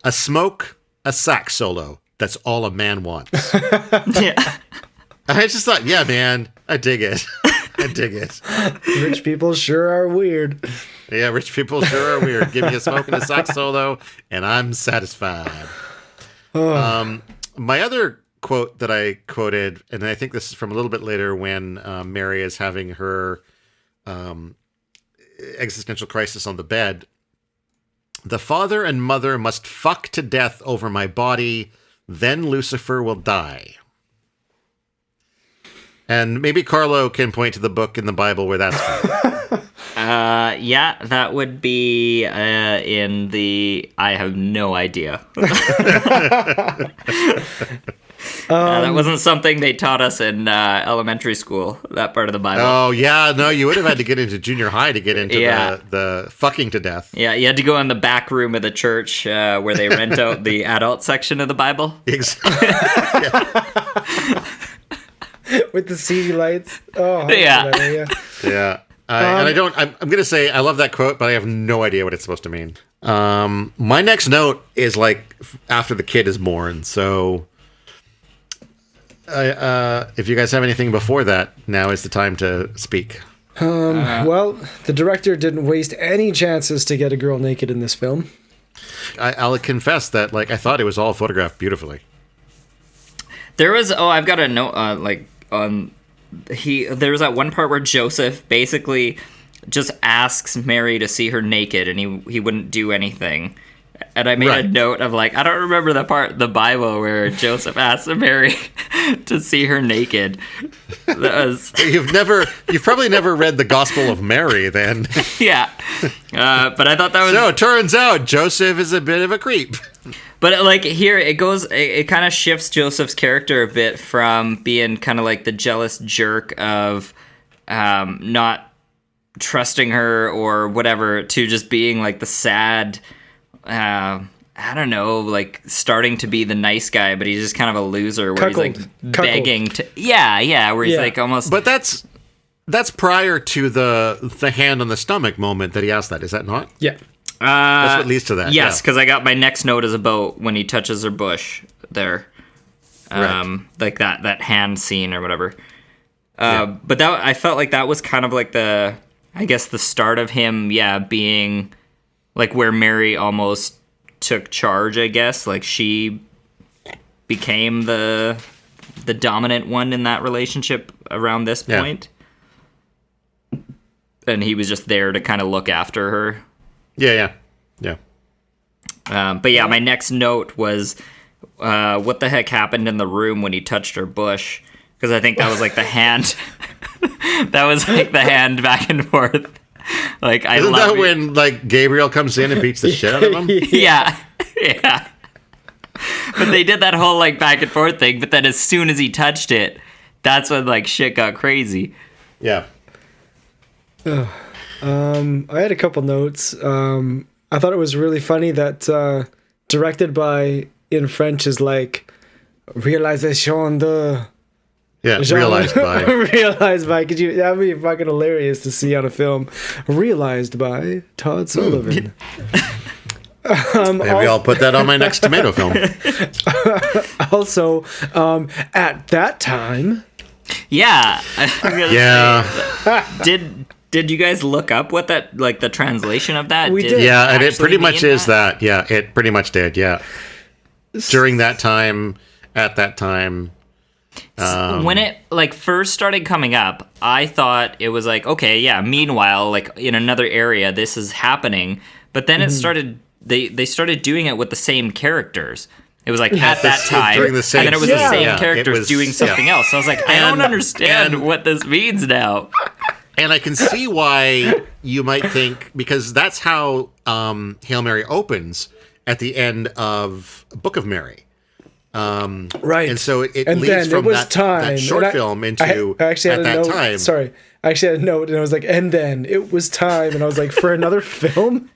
A smoke, a sax solo. That's all a man wants. Yeah. I just thought, yeah, man, I dig it. I dig it. Rich people sure are weird. Yeah, rich people sure are weird. Give me a smoke and a sax solo, and I'm satisfied. My other quote that I quoted, and I think this is from a little bit later when Mary is having her existential crisis on the bed. The father and mother must fuck to death over my body, then Lucifer will die. And maybe Carlo can point to the book in the Bible where that's from. Yeah, that would be in the... I have no idea. That wasn't something they taught us in elementary school, that part of the Bible. Oh, yeah, no, you would have had to get into junior high to get into the fucking to death. Yeah, you had to go in the back room of the church where they rent out the adult section of the Bible. Exactly. With the CD lights. Oh, Yeah. Yeah. And I'm going to say I love that quote, but I have no idea what it's supposed to mean. My next note is like after the kid is born. So if you guys have anything before that, now is the time to speak. Well, the director didn't waste any chances to get a girl naked in this film. I'll confess that like I thought it was all photographed beautifully. There was... Oh, I've got a note there was that one part where Joseph basically just asks Mary to see her naked and he wouldn't do anything. And I made a note of like, I don't remember the part in the Bible where Joseph asks Mary to see her naked. That was... You've probably never read the Gospel of Mary then. Yeah. But I thought that was... So it turns out Joseph is a bit of a creep. But like here it kind of shifts Joseph's character a bit from being kind of like the jealous jerk of not trusting her or whatever to just being like the sad, I don't know, like starting to be the nice guy, but he's just kind of a loser where he's like begging to... Yeah, where he's like almost... But that's prior to the hand on the stomach moment that he asked that, is that not? Yeah. That's what leads to that. Yes, because I got my next note is about when he touches her bush there. Like that hand scene or whatever. But that I felt like that was kind of like the start of him, being like where Mary almost took charge, I guess. Like she became the dominant one in that relationship around this point. And he was just there to kind of look after her. Yeah. But yeah, my next note was what the heck happened in the room when he touched her bush? Because I think that was like the hand. That was like the hand back and forth. Like Isn't that when like Gabriel comes in and beats the shit out of him? Yeah. But they did that whole like back and forth thing. But then as soon as he touched it, that's when like shit got crazy. Yeah. I had a couple notes. I thought it was really funny that directed by in French is like realisation de... Yeah, realized by. Realized by. That'd be fucking hilarious to see on a film. Realized by Todd Sullivan. Maybe I'll put that on my next tomato film. Also, at that time... Yeah. Yeah. Did you guys look up what that, like the translation of that? We did. Yeah, and it pretty much is that. Yeah, it pretty much did. Yeah. During that time, at that time. When it like first started coming up, I thought it was like, okay, yeah, meanwhile, like in another area this is happening, but then it started they started doing it with the same characters. It was like at that time, during the same and then it was scene. the same Yeah, characters it was- doing something else. So I was like, I don't understand and- what this means now. And I can see why you might think, because that's how Hail Mary opens at the end of Book of Mary. Right. And so it And leads then from it was that, time. that short And film into I actually had at a that note. time. Sorry. I actually had a note and I was like, and then it was time. And I was like, for another film?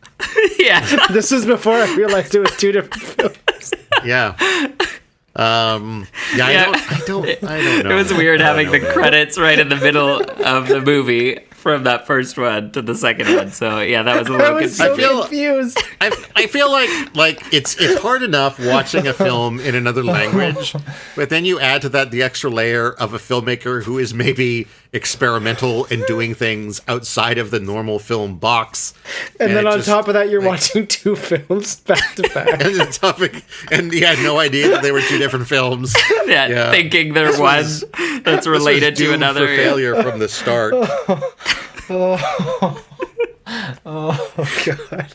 Yeah. This was before I realized it was two different films. Yeah. Yeah. I don't know. It was weird I don't having know, the man. credits right in the middle of the movie from that first one to the second one. So yeah, that was a I little was so confusing. confused. I feel like it's hard enough watching a film in another language, but then you add to that the extra layer of a filmmaker who is maybe experimental and doing things outside of the normal film box. And then it on just, top of that, you're like- watching two films back to back. and the topic, and you had no idea that they were two different films. Yeah, Yeah. thinking they're This one was- that's This was related to doomed another. for failure from the start. Oh, God.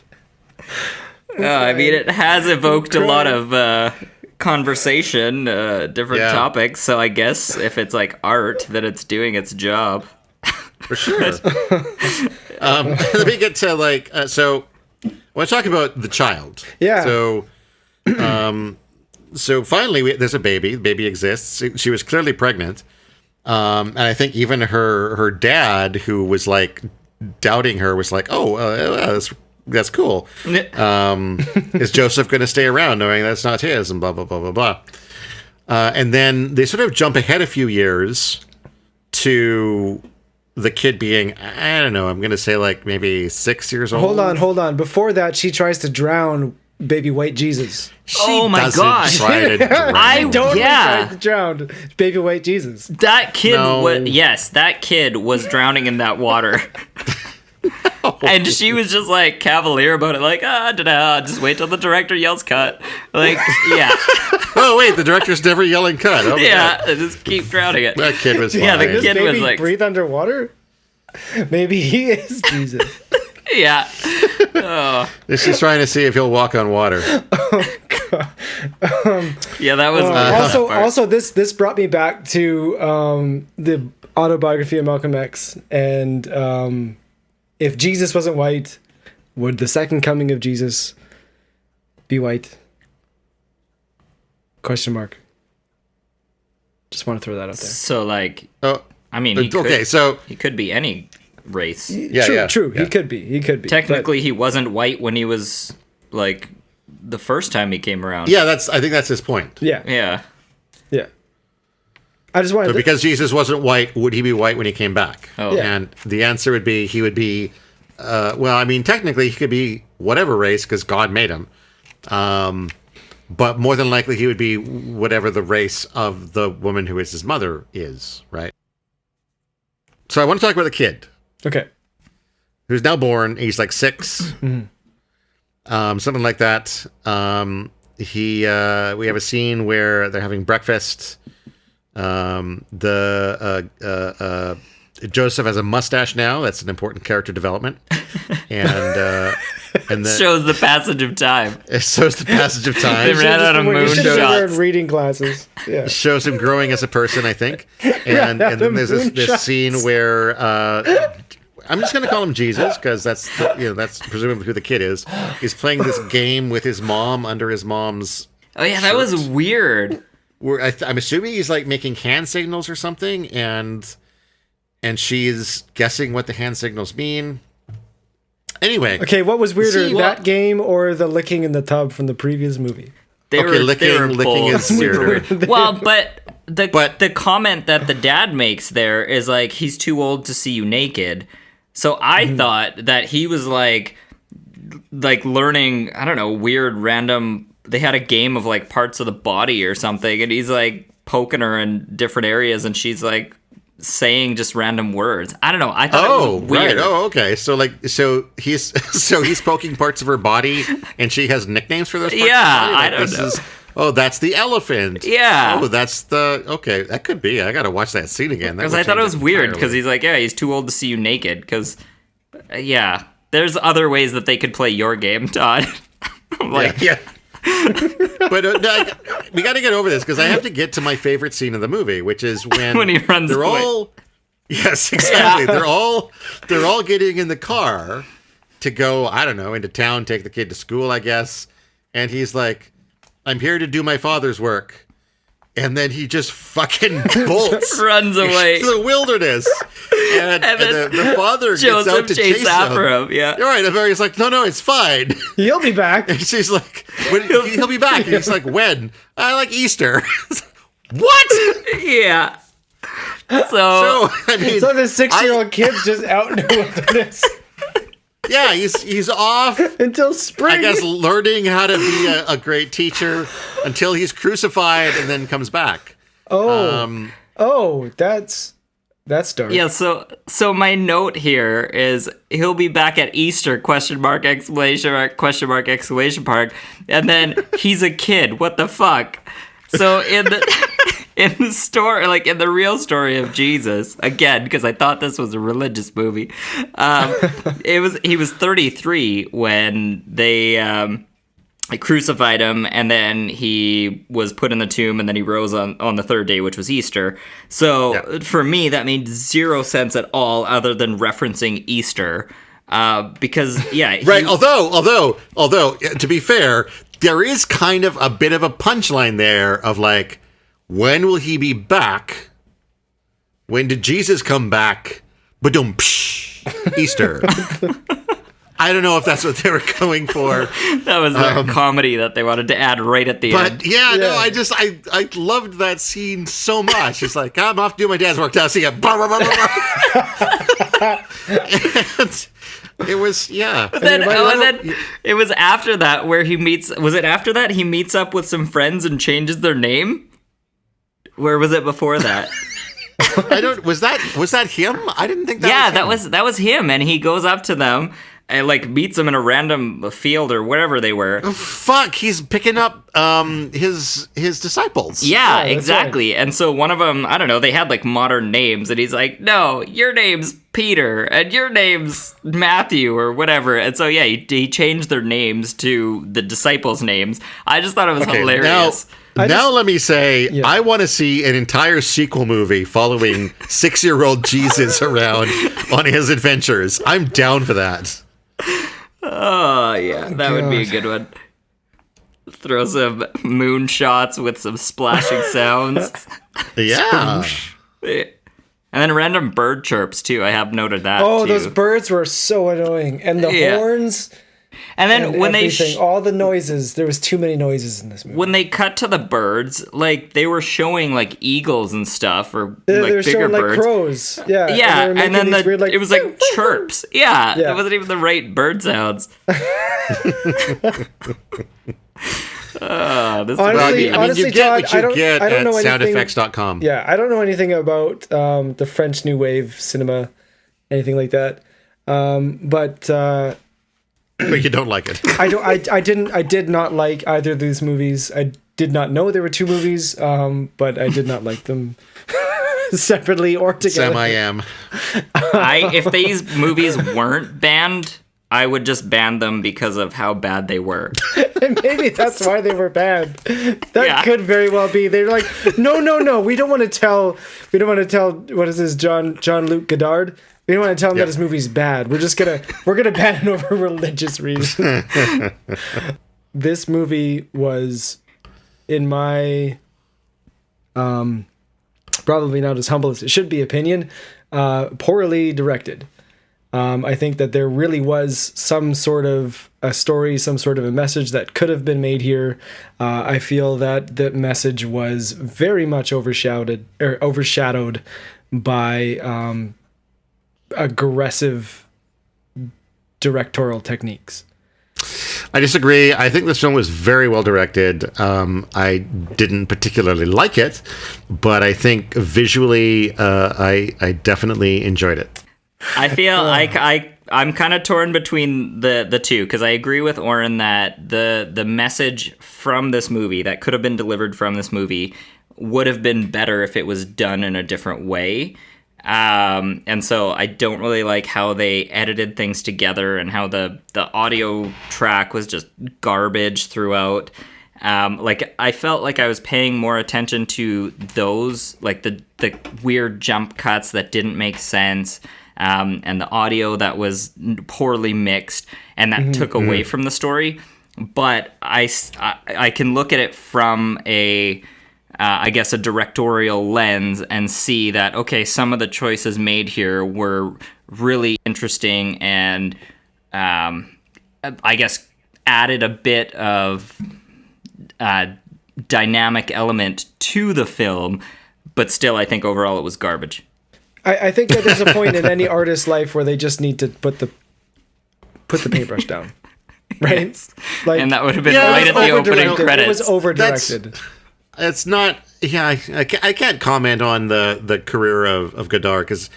I mean, it has evoked a lot of conversation, different Yeah. topics. So I guess if it's like art, then it's doing its job. For sure. Let me get to so I want to talk about the child. Yeah. So finally, there's a baby. The baby exists. She was clearly pregnant, and I think even her dad, who was like doubting her, was like, "Oh, that's cool. Is Joseph going to stay around, knowing that's not his?" And blah blah blah blah blah. And then they sort of jump ahead a few years to the kid being, I don't know, I'm going to say like maybe 6 years old. Hold on. Before that, she tries to drown baby white Jesus. She Oh my doesn't gosh. try to drown. I Totally yeah. tried to drown baby white Jesus. That kid No. that kid was drowning in that water. And she was just like cavalier about it, like, just wait till the director yells cut. Like, yeah. Oh, wait, the director's never yelling cut. Oh, my Yeah, God. just keep drowning it. That kid was fine. Yeah, the Does kid was baby like, breathe underwater? Maybe he is Jesus. yeah. She's just trying to see if he'll walk on water. Yeah, that was Also, this brought me back to the autobiography of Malcolm X, and if Jesus wasn't white, would the second coming of Jesus be white? Question mark. Just want to throw that out there. so like, Oh, I mean, he okay, so could be any race. True. yeah. He could be. Technically, he wasn't white when he was like the first time he came around. yeah, I think that's his point. But yeah. Yeah. I just wanted So to, because Jesus wasn't white, would he be white when he came back? Oh. Yeah. And the answer would be he would be, well, I mean, technically he could be whatever race because God made him. But more than likely he would be whatever the race of the woman who is his mother is, right? So I want to talk about the kid okay. who's now born. He's like 6, something like that. We have a scene where they're having breakfast. Joseph has a mustache now. That's an important character development, and then Shows the passage of time. it shows the passage of time. They ran out of You moon should have been wearing shots. reading glasses. Yeah. Shows him growing as a person, I think. And Yeah, and then there's the this moonshots. scene where I'm just going to call him Jesus because that's that's presumably who the kid is. He's playing this game with his mom under his mom's. Oh yeah, that was weird. Where I'm assuming he's like making hand signals or something, and she's guessing what the hand signals mean. Anyway, Okay, what was weirder, See, that game or the licking in the tub from the previous movie? They Okay, were licking both is weirder. Well, but But- the comment that the dad makes there is like he's too old to see you naked. So I thought that he was like learning, I don't know, weird random. They had a game of like parts of the body or something, and he's like poking her in different areas, and she's like saying just random words. I don't know. I thought it Oh, was weird. right. Oh, okay. So he's poking parts of her body, and she has nicknames for those parts. Yeah, of her body? I don't this know. Is, Oh, that's the elephant. Yeah. Oh, that's the... Okay, that could be. I gotta watch that scene again. Because I thought it was weird, because he's like, yeah, he's too old to see you naked, because, yeah, there's other ways that they could play your game, Todd. Like, yeah. But we got to get over this because I have to get to my favorite scene of the movie, which is when he runs they're away. all yes, exactly. They're all getting in the car to go, I don't know, into town, take the kid to school, I guess. And he's like, "I'm here to do my father's work." And then he just fucking bolts, runs away to the wilderness, and the father Joseph gets out to chase after him. Yeah, You're right. And Mary's like, "No, it's fine." He'll be back. And she's like, he'll be back. And he's like, when? I like Easter. What? yeah. So, I mean, So the 6-year-old kid's just out in the wilderness yeah, he's off, until spring. I guess, learning how to be a great teacher until he's crucified and then comes back. Oh, that's dark. Yeah, so my note here is he'll be back at Easter, question mark, exclamation mark, question mark, exclamation mark, and then he's a kid. What the fuck? So in the story, like in the real story of Jesus, again, because I thought this was a religious movie, he was 33 when they crucified him, and then he was put in the tomb, and then he rose on the third day, which was Easter. So for me, that made zero sense at all, other than referencing Easter, because Right. Although to be fair, there is kind of a bit of a punchline there of like, when will he be back? When did Jesus come back? Ba-dum, psh, Easter. I don't know if that's what they were going for. That was their comedy that they wanted to add right at the end. But no, I loved that scene so much. It's like, I'm off to do my dad's work now. See ya. Blah, blah, blah, blah. And it was, yeah. Then it was after that where he meets. Was it after that he meets up with some friends and changes their name? Where was it before that? Was that him? I didn't think that. Yeah, was him. that was him, and he goes up to them and like meets them in a random field or wherever they were. Oh, fuck, he's picking up his disciples. Yeah, that's exactly. right. And so one of them, I don't know, they had like modern names, and he's like, "No, your name's Peter, and your name's Matthew, or whatever." And so yeah, he changed their names to the disciples' names. I just thought it was hilarious. Now let me say, I want to see an entire sequel movie following 6-year-old Jesus around on his adventures. I'm down for that. Oh yeah, that would be a good one. Throw some moon shots with some splashing sounds. Yeah. And then random bird chirps too. I have noted that. Oh, too. those birds were so annoying, and the horns. And then And when all the noises, there was too many noises in this movie. when they cut to the birds, like they were showing like eagles and stuff, or like they were bigger showing birds. like crows. Yeah, Yeah, they were and then making these weird, it was like chirps. Yeah, Yeah. it wasn't even the right bird sounds. This Honestly, you get Todd, what you get I don't at know anything. soundeffects.com. Yeah, I don't know anything about the French New Wave cinema, anything like that. But you don't like it. I did not like either of these movies. I did not know there were two movies, but I did not like them separately or together. Sam, I am. if these movies weren't banned, I would just ban them because of how bad they were. And maybe that's why they were banned. That could very well be. They're like, no, we don't want to tell. What is this, Jean-Luc Godard? We don't want to tell him that his movie's bad. We're gonna ban it over religious reasons. This movie was, in my probably not as humble as it should be opinion, poorly directed. I think that there really was some sort of a story, some sort of a message that could have been made here. I feel that the message was very much overshadowed by aggressive directorial techniques. I disagree. I think this film was very well directed. I didn't particularly like it, but I think visually, I definitely enjoyed it. I feel I'm kind of torn between the two, because I agree with Oren that the message from this movie that could have been delivered from this movie would have been better if it was done in a different way. And so I don't really like how they edited things together and how the audio track was just garbage throughout. Like, I felt like I was paying more attention to those, like the weird jump cuts that didn't make sense, and the audio that was poorly mixed and that took away from the story. But I can look at it from I guess a directorial lens and see that, okay, some of the choices made here were really interesting and I guess added a bit of dynamic element to the film, but still I think overall it was garbage. I think that there's a point in any artist's life where they just need to put the paintbrush down. Right? Yes. Like, And that would have been right at the opening credits. It was over-directed. It's not. Yeah, I can't comment on the career of Godard, because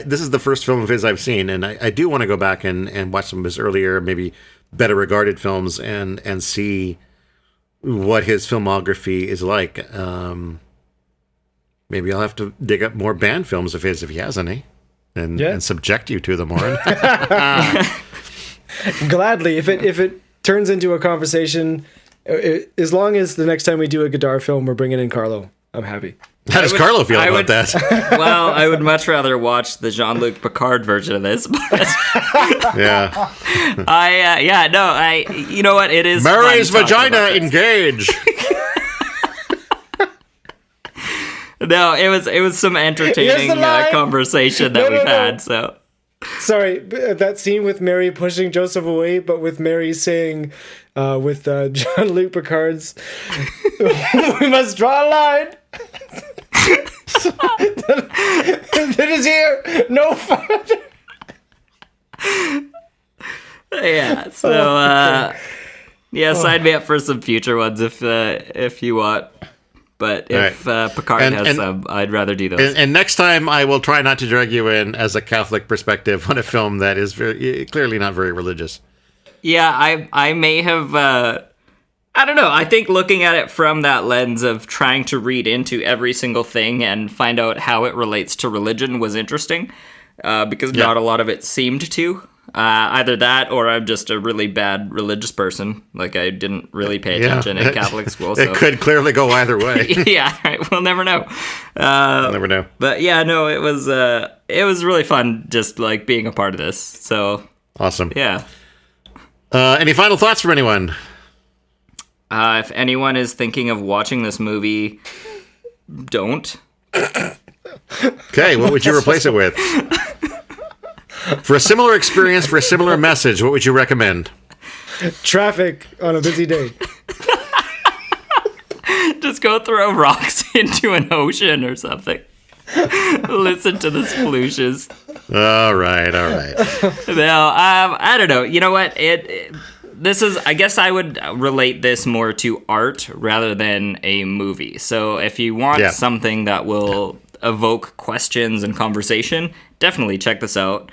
this is the first film of his I've seen, and I do want to go back and watch some of his earlier, maybe better regarded films and see what his filmography is like. Maybe I'll have to dig up more band films of his if he has any, and subject you to them, Oren. Gladly, if it turns into a conversation. As long as the next time we do a Godard film, we're bringing in Carlo, I'm happy. How does Carlo feel about that? Well, I would much rather watch the Jean-Luc Picard version of this. But Yeah. you know what? It is Mary's fun talking vagina about this. engage. No, it was some entertaining Here's the line. Conversation that No, we've no. had. So Sorry, that scene with Mary pushing Joseph away, but with Mary saying, with Jean-Luc Picard's, "We must draw a line. It is here, no further." yeah, sign me up for some future ones if you want. But if Picard has some, I'd rather do those. And next time, I will try not to drag you in as a Catholic perspective on a film that is clearly not very religious. Yeah, I may have. I don't know. I think looking at it from that lens of trying to read into every single thing and find out how it relates to religion was interesting, because not a lot of it seemed to. Either that, or I'm just a really bad religious person. Like, I didn't really pay attention in Catholic school. So. It could clearly go either way. Yeah, right, we'll never know. We'll never know. But yeah, no, it was really fun just like being a part of this. So Awesome. yeah. Any final thoughts from anyone? If anyone is thinking of watching this movie, don't. Okay, what would you replace it with? For a similar experience, for a similar message, what would you recommend? Traffic on a busy day. Just go throw rocks into an ocean or something. Listen to the splooshes. All right. No, I don't know. You know what? This is, I guess I would relate this more to art rather than a movie. So if you want something that will evoke questions and conversation, definitely check this out.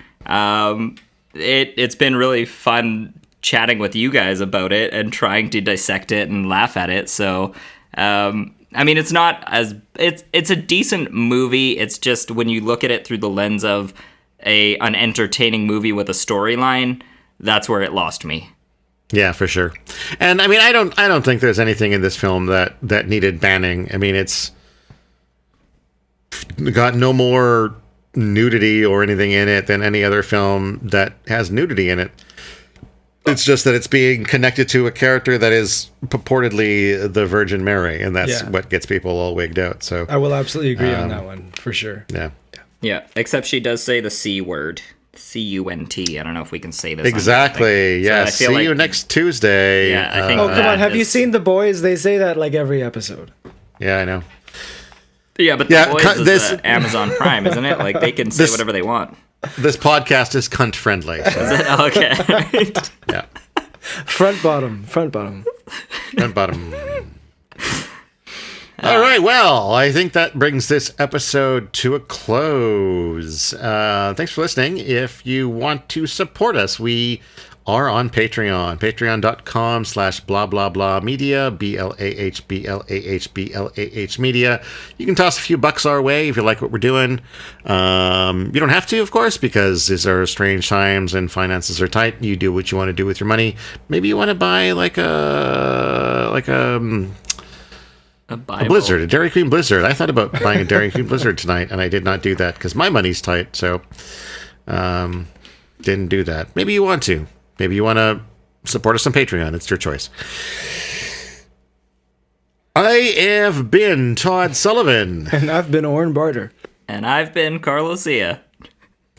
It's been really fun chatting with you guys about it and trying to dissect it and laugh at it. So, I mean, it's not as it's a decent movie. It's just when you look at it through the lens of an entertaining movie with a storyline, that's where it lost me. Yeah, for sure. And I mean, I don't think there's anything in this film that needed banning. I mean, it's got no more nudity or anything in it than any other film that has nudity in it. It's just that it's being connected to a character that is purportedly the Virgin Mary, and that's what gets people all wigged out. So I will absolutely agree on that one, for sure. Yeah, Except she does say the C word, CUNT. I don't know if we can say this. exactly. Yeah. So See you next Tuesday. Yeah, I think. Oh, come on. Have you seen The Boys? They say that like every episode. Yeah, I know. Yeah, but The Boys is Amazon Prime, isn't it? Like, they can say whatever they want. This podcast is cunt friendly. So. Is it? Okay. Yeah. Front bottom. Front bottom. All right, well, I think that brings this episode to a close. Thanks for listening. If you want to support us, we are on Patreon. Patreon.com/blah blah blah media, BLAHBLAHBLAH media. You can toss a few bucks our way if you like what we're doing. You don't have to, of course, because these are strange times and finances are tight. You do what you want to do with your money. Maybe you want to buy a Blizzard, a Dairy Queen Blizzard. I thought about buying a Dairy Queen Blizzard tonight, and I did not do that because my money's tight, so didn't do that. Maybe you want to. Maybe you want to support us on Patreon. It's your choice. I have been Todd Sullivan. And I've been Oren Barter. And I've been Carlos Ia.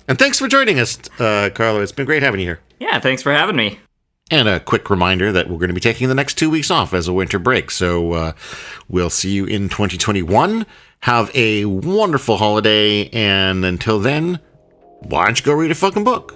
And thanks for joining us, Carlo. It's been great having you here. Yeah, thanks for having me. And a quick reminder that we're going to be taking the next 2 weeks off as a winter break. So we'll see you in 2021. Have a wonderful holiday. And until then, why don't you go read a fucking book?